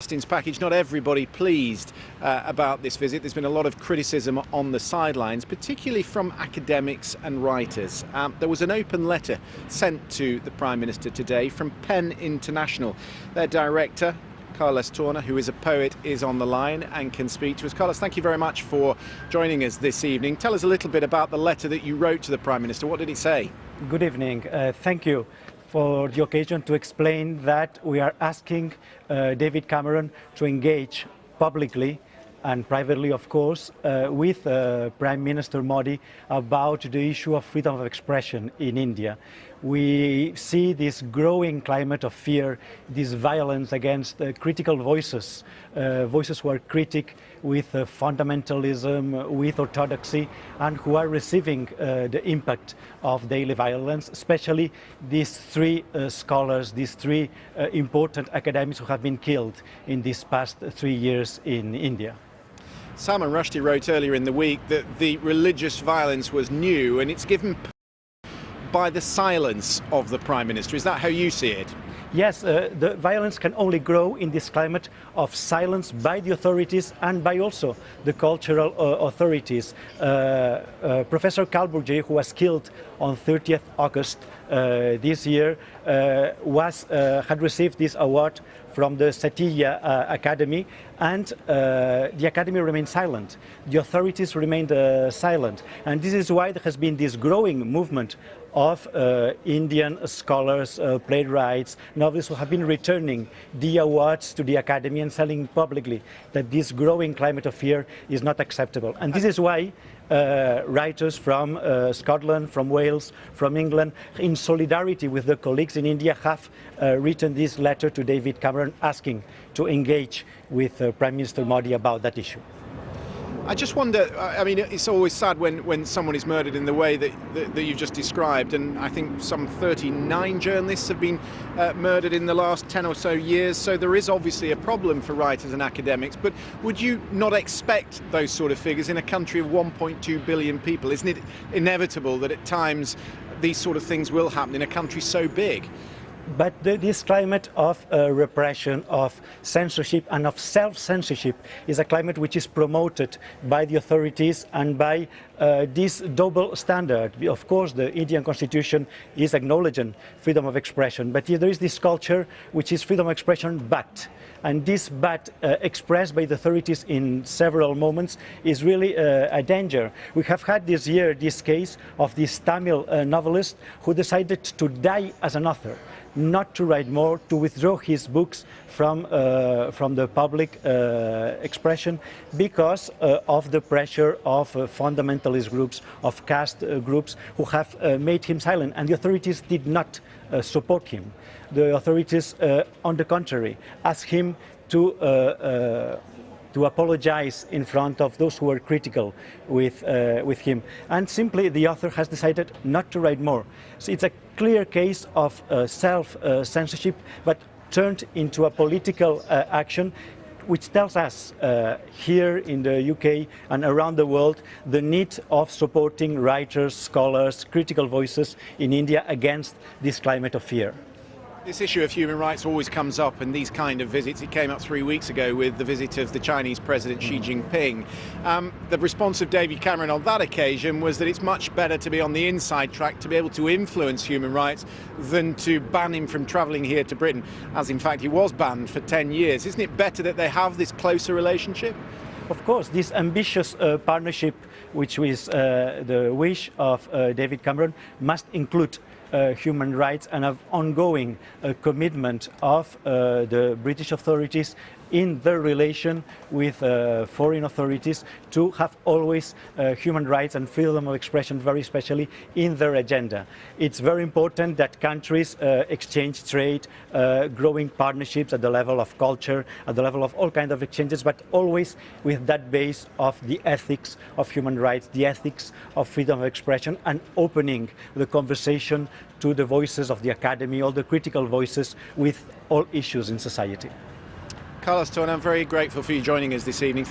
Justin's package, not everybody pleased about this visit. There's been a lot of criticism on the sidelines, particularly from academics and writers. There was an open letter sent to the Prime Minister today from PEN International. Their director, Carlos Torner, who is a poet, is on the line and can speak to us. Carlos, thank you very much for joining us this evening. Tell us a little bit about the letter that you wrote to the Prime Minister. What did it say? Good evening. Thank you for the occasion to explain that we are asking David Cameron to engage publicly and privately, of course, with Prime Minister Modi about the issue of freedom of expression in India. We see this growing climate of fear, this violence against critical voices, voices who are critic with fundamentalism, with orthodoxy, and who are receiving the impact of daily violence, especially these three scholars, these three important academics who have been killed in these past 3 years in India. Salman Rushdie wrote earlier in the week that the religious violence was new and it's given by the silence of the Prime Minister. Is that how you see it? Yes, the violence can only grow in this climate of silence by the authorities and by also the cultural authorities. Professor Kalburgi, who was killed on 30th August this year, had received this award from the Satya Academy, and the Academy remained silent. The authorities remained silent. And this is why there has been this growing movement of Indian scholars, playwrights, novelists who have been returning the awards to the Academy and telling publicly that this growing climate of fear is not acceptable. And this is why writers from Scotland, from Wales, from England, in solidarity with their colleagues in India, have written this letter to David Cameron asking to engage with Prime Minister Modi about that issue. I just wonder, I mean, it's always sad when someone is murdered in the way that you've just described, and I think some 39 journalists have been murdered in the last 10 or so years, so there is obviously a problem for writers and academics, but would you not expect those sort of figures in a country of 1.2 billion people? Isn't it inevitable that at times these sort of things will happen in a country so big? But this climate of repression, of censorship and of self-censorship is a climate which is promoted by the authorities and by this double standard. Of course, the Indian constitution is acknowledging freedom of expression, but there is this culture which is freedom of expression but. And this but expressed by the authorities in several moments is really a danger. We have had this year this case of this Tamil novelist who decided to die as an author, not to write more, to withdraw his books from the public expression because of the pressure of fundamentalist groups, of caste groups who have made him silent, and the authorities did not support him. The authorities, on the contrary, asked him to apologize in front of those who were critical with him. And simply the author has decided not to write more. So it's a clear case of self-censorship, but turned into a political action, which tells us here in the UK and around the world the need of supporting writers, scholars, critical voices in India against this climate of fear. This issue of human rights always comes up in these kind of visits. It came up 3 weeks ago with the visit of the Chinese President Xi Jinping. The response of David Cameron on that occasion was that it's much better to be on the inside track, to be able to influence human rights, than to ban him from travelling here to Britain, as in fact he was banned for 10 years. Isn't it better that they have this closer relationship? Of course, this ambitious partnership, which is the wish of David Cameron, must include human rights and an ongoing commitment of the British authorities in their relation with foreign authorities to have always human rights and freedom of expression, very especially, in their agenda. It's very important that countries exchange trade, growing partnerships at the level of culture, at the level of all kinds of exchanges, but always with that base of the ethics of human rights, the ethics of freedom of expression, and opening the conversation to the voices of the academy, all the critical voices with all issues in society. Carlos Torner, I'm very grateful for you joining us this evening.